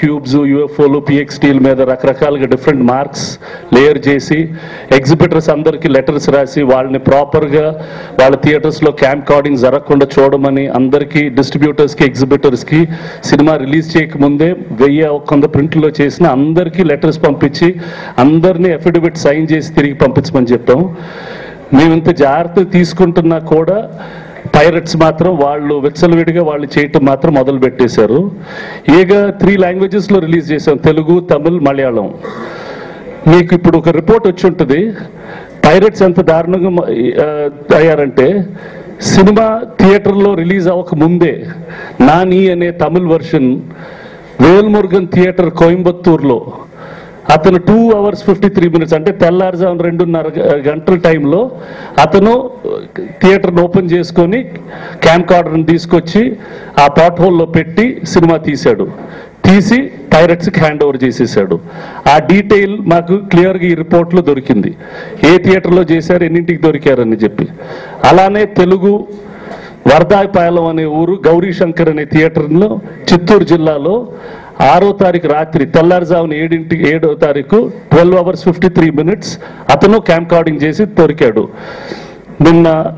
Cubes, యూఎఫ్ఓలు, పిఎక్స్టీల మీద రకరకాలుగా different marks layer చేసి ఎగ్జిబిటర్స్ అందరికీ లెటర్స్ రాసి వాళ్ళని ప్రాపర్గా వాళ్ళ థియేటర్స్లో క్యాంప్ కార్డింగ్ జరగకుండా చూడమని అందరికీ డిస్ట్రిబ్యూటర్స్కి, ఎగ్జిబిటర్స్కి సినిమా రిలీజ్ చేయకముందే 1000 ప్రింట్లో చేసిన అందరికీ లెటర్స్ పంపించి అందరినీ అఫిడవిట్ సైన్ చేసి తిరిగి పంపించమని చెప్పాం. మేము ఇంత జాగ్రత్త తీసుకుంటున్నా కూడా పైరట్స్ మాత్రం వాళ్ళు విచ్చలవిడిగా వాళ్ళు చేయటం మాత్రం మొదలు పెట్టేశారు. ఏగా 3 లాంగ్వేజెస్లో రిలీజ్ చేసాం, తెలుగు, తమిళ్, మలయాళం. మీకు ఇప్పుడు ఒక రిపోర్ట్ వచ్చి ఉంటుంది, పైరట్స్ ఎంత దారుణంగా అయ్యారంటే సినిమా థియేటర్లో రిలీజ్ అవ్వక ముందే నాని అనే తమిళ్ వర్షన్ వేల్మురుగన్ థియేటర్ కోయంబత్తూర్లో అతను 2 hours 53 minutes అంటే తెల్లారుజామున 2:30 గంటల టైంలో అతను థియేటర్ని ఓపెన్ చేసుకొని క్యాంప్ కార్డర్ని తీసుకొచ్చి ఆ పాట్ హోల్లో పెట్టి సినిమా తీసి పైరట్స్కి హ్యాండ్ ఓవర్ చేసేసాడు. ఆ డీటెయిల్ మాకు క్లియర్గా ఈ రిపోర్ట్లో దొరికింది, ఏ థియేటర్లో చేశారు, ఎన్నింటికి దొరికారని చెప్పి. అలానే తెలుగు వరదాయపాలెం అనే ఊరు గౌరీ శంకర్ అనే థియేటర్లో చిత్తూరు జిల్లాలో 6వ తారీఖు రాత్రి తెల్లారుజామున 7వ తారీఖు 12 hours 53 minutes అతను క్యాంప్ కార్డింగ్ చేసి దొరికాడు.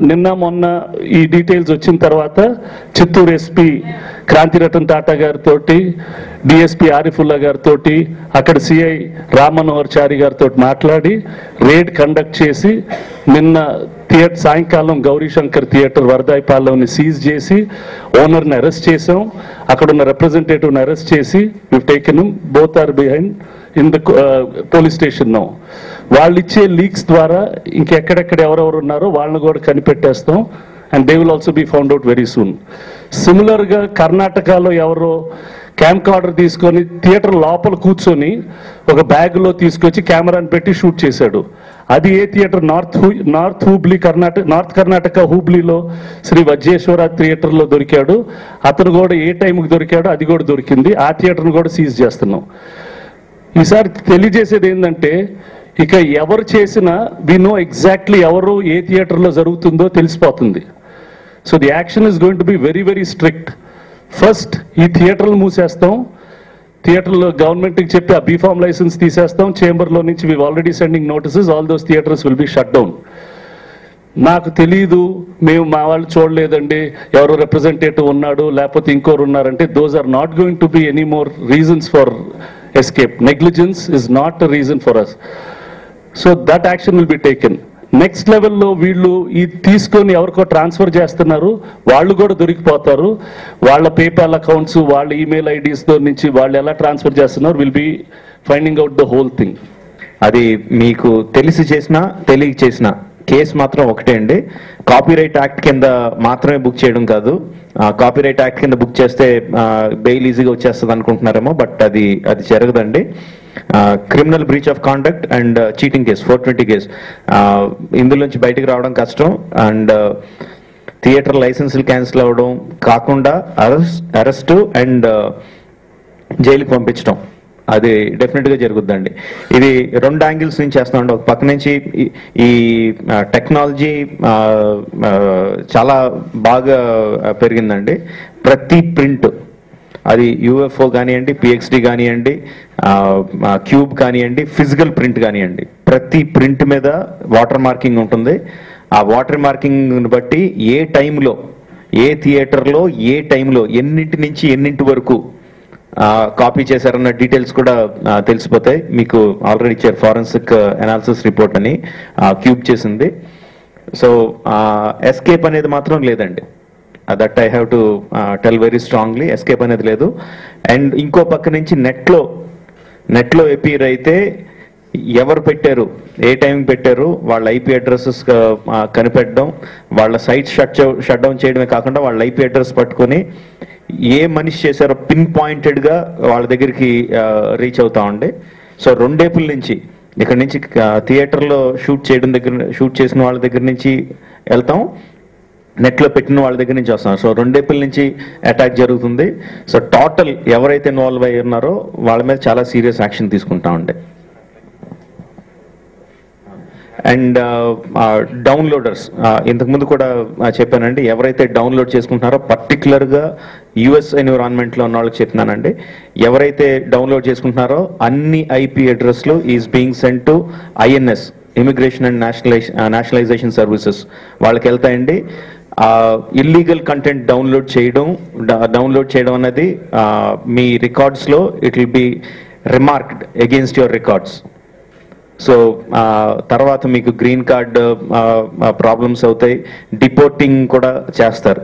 నిన్న మొన్న ఈ డీటెయిల్స్ వచ్చిన తర్వాత చిత్తూరు ఎస్పీ క్రాంతిరతన్ టాటా గారితో, డిఎస్పీ ఆరిఫుల్లా గారితో, అక్కడ సిఐ రామ్ మనోహర్ చారి గారితో మాట్లాడి రేడ్ కండక్ట్ చేసి నిన్న సాయంకాలం గౌరీశంకర్ థియేటర్ వరదాయపాలెంని సీజ్ చేసి ఓనర్ని అరెస్ట్ చేసాం. అక్కడ ఉన్న రిప్రజెంటేటివ్ని అరెస్ట్ చేసి we've taken both are behind in the police station now. వాళ్ళు ఇచ్చే లీక్స్ ద్వారా ఇంకెక్కడెక్కడ ఎవరెవరు ఉన్నారో వాళ్ళని కూడా కనిపెట్టేస్తాం. And they will also be found out very soon. సిమిలర్గా కర్ణాటకలో ఎవరో క్యాంప్ కార్డర్ తీసుకొని థియేటర్ లోపల కూర్చొని ఒక బ్యాగ్లో తీసుకొచ్చి కెమెరాని పెట్టి షూట్ చేశాడు. అది ఏ theatre? North Hubli north Karnataka హూబ్లీలో శ్రీ వజ్రేశ్వర థియేటర్లో దొరికాడు. అతను కూడా ఏ టైంకి దొరికాడో అది కూడా దొరికింది. ఆ థియేటర్ను కూడా సీజ్ చేస్తున్నాం. ఈసారి తెలియజేసేది ఏంటంటే ఇక ఎవరు చేసినా వి నో ఎగ్జాక్ట్లీ ఎవరు ఏ థియేటర్లో జరుగుతుందో తెలిసిపోతుంది. So the action is going to be very very strict. First ఈ థియేటర్లు మూసేస్తాం, థియేటర్లో గవర్నమెంట్కి చెప్పి ఆ బీఫామ్ లైసెన్స్ తీసేస్తాం. చేంబర్లో నుంచి we already sending notices, all those theatres will be shut down. నాకు తెలీదు, మేము మా వాళ్ళు చూడలేదండి, ఎవరో రిప్రజెంటేటివ్ ఉన్నాడు లేకపోతే ఇంకోరు ఉన్నారంటే those are not going to be any more reasons for escape. Negligence is not a reason for us. So that action will be taken. Next లెవెల్లో వీళ్ళు ఈ తీసుకొని ఎవరికో ట్రాన్స్ఫర్ చేస్తున్నారు, వాళ్ళు కూడా దొరికిపోతారు. వాళ్ళ పేపాల్ అకౌంట్స్, వాళ్ళ ఈమెయిల్ ఐడీస్తో నుంచి వాళ్ళు ఎలా ట్రాన్స్ఫర్ చేస్తున్నారు, will be finding out the whole thing. అది మీకు తెలిసి చేసినా తెలియక చేసినా కేసు మాత్రం ఒకటే అండి. కాపీరైట్ యాక్ట్ కింద మాత్రమే బుక్ చేయడం కాదు. కాపీరైట్ యాక్ట్ కింద బుక్ చేస్తే బెయిల్ ఈజీగా వచ్చేస్తుంది అనుకుంటున్నారేమో, బట్ అది జరగదండి. Criminal breach of conduct and cheating case, 420 case, ఇందులోంచి బయటకు రావడం కష్టం. అండ్ థియేటర్ లైసెన్సులు క్యాన్సిల్ అవ్వడం కాకుండా అరెస్టు అండ్ జైలుకి పంపించడం అది డెఫినెట్గా జరుగుద్దండి. ఇది 2 యాంగిల్స్ నుంచి చేస్తామండి. ఒక పక్క నుంచి ఈ టెక్నాలజీ చాలా బాగా పెరిగిందండి. ప్రతి ప్రింట్, అది యూఎఫ్ఓ కానివ్వండి, పిఎక్స్డి కానివ్వండి, క్యూబ్ కానివ్వండి, ఫిజికల్ ప్రింట్ కానివ్వండి, ప్రతి ప్రింట్ మీద వాటర్ మార్కింగ్ ఉంటుంది. ఆ వాటర్ మార్కింగ్ని బట్టి ఏ టైంలో, ఏ థియేటర్లో, ఏ టైంలో, ఎన్నింటి నుంచి ఎన్నింటి వరకు కాపీ చేశారన్న డీటెయిల్స్ కూడా తెలిసిపోతాయి. మీకు ఆల్రెడీ ఇచ్చారు ఫారెన్సిక్ అనాలిసిస్ రిపోర్ట్ అని, క్యూబ్ చేసింది. సో ఎస్కేప్ అనేది మాత్రం లేదండి. That I have to tell very strongly, escape అనేది లేదు. అండ్ ఇంకో పక్క నుంచి నెట్లో ఎపీర్ అయితే ఎవరు పెట్టారు, ఏ టైం పెట్టారు, వాళ్ళ ఐపీ అడ్రసెస్ కనిపెట్టడం, వాళ్ళ సైట్ షట్ డౌన్ చేయడమే కాకుండా వాళ్ళ ఐపీ అడ్రస్ పట్టుకొని ఏ మనిషి చేశారో పిన్ పాయింటెడ్గా వాళ్ళ దగ్గరికి రీచ్ అవుతా ఉండే. సో 2 ఏప్రిల్ నుంచి ఇక్కడ నుంచి థియేటర్లో షూట్ చేసిన వాళ్ళ దగ్గర నుంచి వెళ్తాం, నెట్లో పెట్టిన వాళ్ళ దగ్గర నుంచి వస్తాం. సో 2 ఏప్రిల్ నుంచి అటాక్ జరుగుతుంది. సో టోటల్ ఎవరైతే ఇన్వాల్వ్ అయ్యి ఉన్నారో వాళ్ళ మీద చాలా సీరియస్ యాక్షన్ తీసుకుంటా ఉండే. అండ్ డౌన్లోడర్స్ ఇంతకుముందు కూడా చెప్పానండి, ఎవరైతే డౌన్లోడ్ చేసుకుంటున్నారో పర్టికులర్గా యుఎస్ ఎన్విరాన్మెంట్లో ఉన్న వాళ్ళకి చెప్తున్నానండి, ఎవరైతే డౌన్లోడ్ చేసుకుంటున్నారో అన్ని ఐపీ అడ్రస్లు is being sent to INS, immigration and nationalization services వాళ్ళకి వెళ్తాయండి. ఇల్లీగల్ కంటెంట్ డౌన్లోడ్ చేయడం అనేది మీ రికార్డ్స్లో it will be remarked against your records. So తర్వాత మీకు గ్రీన్ కార్డ్ ప్రాబ్లమ్స్ అవుతాయి, డిపోర్టింగ్ కూడా చేస్తారు.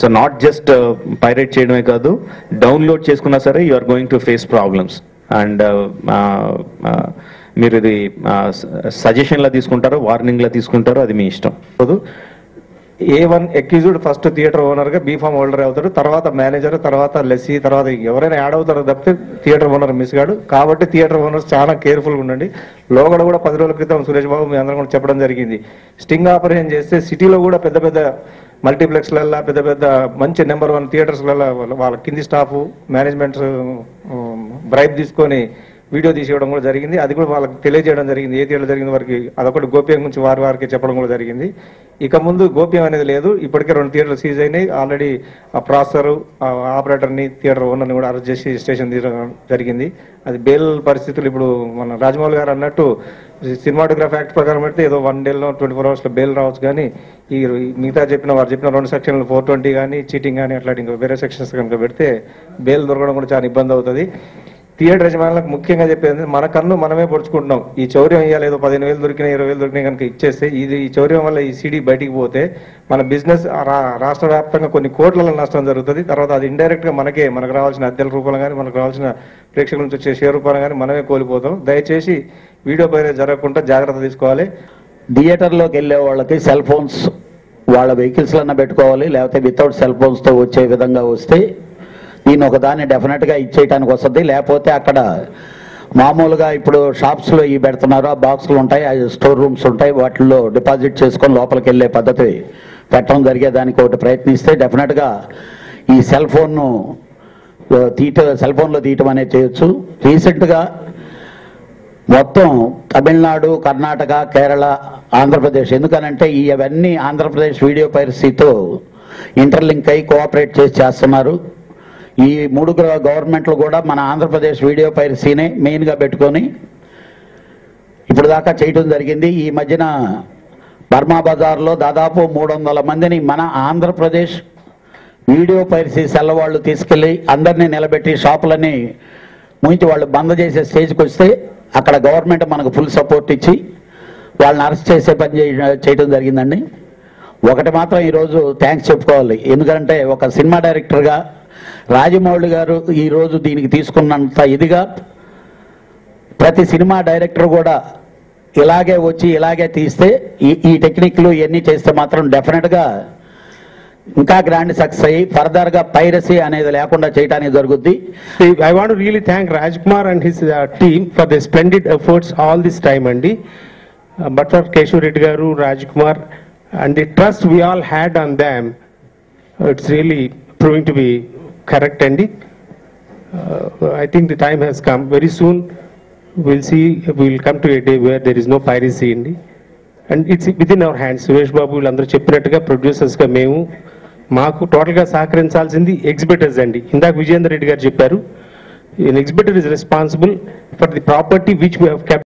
సో నాట్ జస్ట్ పైరేట్ చేయడమే కాదు, డౌన్లోడ్ చేసుకున్నా సరే you are going to face problems. And మీరు ఇది సజెషన్లా తీసుకుంటారో వార్నింగ్లా తీసుకుంటారో అది మీ ఇష్టం. A1 అక్యూజ్డ్ ఫస్ట్ థియేటర్ ఓనర్గా బీఫామ్ హోల్డర్ అవుతాడు, తర్వాత మేనేజర్, తర్వాత లెస్సీ, తర్వాత ఎవరైనా యాడ్ అవుతారో తప్పితే థియేటర్ ఓనర్ మిస్ కాడు. కాబట్టి థియేటర్ ఓనర్స్ చాలా కేర్ఫుల్గా ఉండండి. లోగడ కూడా 10 రోజుల క్రితం సురేష్ బాబు మీ అందరం కూడా చెప్పడం జరిగింది, స్టింగ్ ఆపరేషన్ చేస్తే సిటీలో కూడా పెద్ద పెద్ద మల్టీప్లెక్స్లలో పెద్ద పెద్ద మంచి నెంబర్ 1 థియేటర్స్లలో వాళ్ళ కింది స్టాఫ్ మేనేజ్మెంట్స్ బ్రైబ్ తీసుకొని వీడియో తీసేయడం కూడా జరిగింది. అది కూడా వాళ్ళకి తెలియజేయడం జరిగింది, ఏ థియేటర్ జరిగింది వారికి, అదొకటి గోప్యం గురించి వారికి చెప్పడం కూడా జరిగింది. ఇక ముందు గోప్యం అనేది లేదు. ఇప్పటికే 2 థియేటర్లు సీజ్ అయినాయి. ఆల్రెడీ ఆ ప్రాసెసర్ ఆపరేటర్ని థియేటర్ ఓనర్ని కూడా అరెస్ట్ చేసి స్టేషన్ తీయడం జరిగింది. అది బెయిల్ పరిస్థితులు ఇప్పుడు మన రాజమౌళి గారు అన్నట్టు సినిమాటోగ్రఫీ యాక్ట్ ప్రకారం పెడితే ఏదో 1 డేలో 24 అవర్స్లో బెయిల్ రావచ్చు. కానీ ఈ మిగతా వారు చెప్పిన 2 సెక్షన్లు 420 కానీ చీటింగ్ కానీ అట్లాంటి ఇంకా వేరే సెక్షన్స్ కనుక పెడితే బెయిల్ దొరకడం కూడా చాలా ఇబ్బంది అవుతుంది. థియేటర్ యజమానులకు ముఖ్యంగా చెప్పేది, మన కన్ను మనమే పొడుచుకుంటున్నాం. ఈ చౌర్యం ఇవ్వాలి, ఏదో 15,000 దొరికినా 20,000 దొరికినా కనుక ఇచ్చేస్తే ఈ చౌర్యం వల్ల ఈ సీడీ బయటికి పోతే మన బిజినెస్ రాష్ట్ర వ్యాప్తంగా కొన్ని కోట్ల నష్టం జరుగుతుంది. తర్వాత అది ఇండైరెక్ట్గా మనకు రావాల్సిన అద్దెల రూపంలో కానీ మనకు రావాల్సిన ప్రేక్షకుల నుంచి వచ్చే షేర్ రూపంలో కానీ మనమే కోల్పోతాం. దయచేసి వీడియో పైన జరగకుండా జాగ్రత్త తీసుకోవాలి. థియేటర్లోకి వెళ్ళే వాళ్ళకి సెల్ ఫోన్స్ వాళ్ళ వెహికల్స్లన్నా పెట్టుకోవాలి, లేకపోతే వితౌట్ సెల్ ఫోన్స్తో వచ్చే విధంగా వస్తే దీన్ని ఒకదాన్ని డెఫినెట్గా ఇచ్చేయటానికి వస్తుంది. లేకపోతే అక్కడ మామూలుగా ఇప్పుడు షాప్స్లో ఇవి పెడుతున్నారు, ఆ బాక్సులు ఉంటాయి, స్టోర్ రూమ్స్ ఉంటాయి, వాటిల్లో డిపాజిట్ చేసుకొని లోపలికి వెళ్ళే పద్ధతి పెట్టడం జరిగేదానికి ఒకటి ప్రయత్నిస్తే డెఫినెట్గా ఈ సెల్ ఫోన్లో తీయటం అనేది చేయొచ్చు. రీసెంట్గా మొత్తం తమిళనాడు, కర్ణాటక, కేరళ, ఆంధ్రప్రదేశ్, ఎందుకనంటే ఇవన్నీ ఆంధ్రప్రదేశ్ వీడియో పైరసీతో ఇంటర్లింక్ అయి కోఆపరేట్ చేస్తున్నారు. ఈ 3 గవర్నమెంట్లు కూడా మన ఆంధ్రప్రదేశ్ వీడియో పైరసీనే మెయిన్గా పెట్టుకొని ఇప్పుడు దాకా చేయడం జరిగింది. ఈ మధ్యన బర్మా బజార్లో దాదాపు 300 మందిని మన ఆంధ్రప్రదేశ్ వీడియో పైరసీ సెల్ వాళ్ళు తీసుకెళ్ళి అందరినీ నిలబెట్టి షాపులని ముయించి వాళ్ళు బంద్ చేసే స్టేజ్కి వస్తే అక్కడ గవర్నమెంట్ మనకు ఫుల్ సపోర్ట్ ఇచ్చి వాళ్ళని అరెస్ట్ చేసే పని చేయడం జరిగిందండి. ఒకటి మాత్రం ఈరోజు థ్యాంక్స్ చెప్పుకోవాలి, ఎందుకంటే ఒక సినిమా డైరెక్టర్గా రాజమౌళి గారు ఈరోజు దీనికి తీసుకున్నంత ఇదిగా ప్రతి సినిమా డైరెక్టర్ కూడా ఇలాగే వచ్చి ఇలాగే తీస్తే ఈ టెక్నిక్లు ఇవన్నీ చేస్తే మాత్రం డెఫినెట్గా ఇంకా గ్రాండ్ సక్సెస్ అయ్యి ఫర్దర్గా పైరసీ అనేది లేకుండా చేయడానికి జరుగుద్ది. I want to really thank Rajkumar and his team for their splendid efforts all this time, Andy. But for Keshav Reddy Garu, Rajkumar, and the trust we all had on them, it's really proving to be correct, Andy. I think the time has come. Very soon we'll come to a day where there is no piracy, Andy. And it's within our hands. Suresh Babu వీళ్ళందరూ చెప్పినట్టుగా ప్రొడ్యూసర్స్గా మేము మాకు టోటల్గా సహకరించాల్సింది exhibitors అండి. ఇందాక విజయేందర్ రెడ్డి గారు చెప్పారు, an exhibitor is responsible for the property which we have kept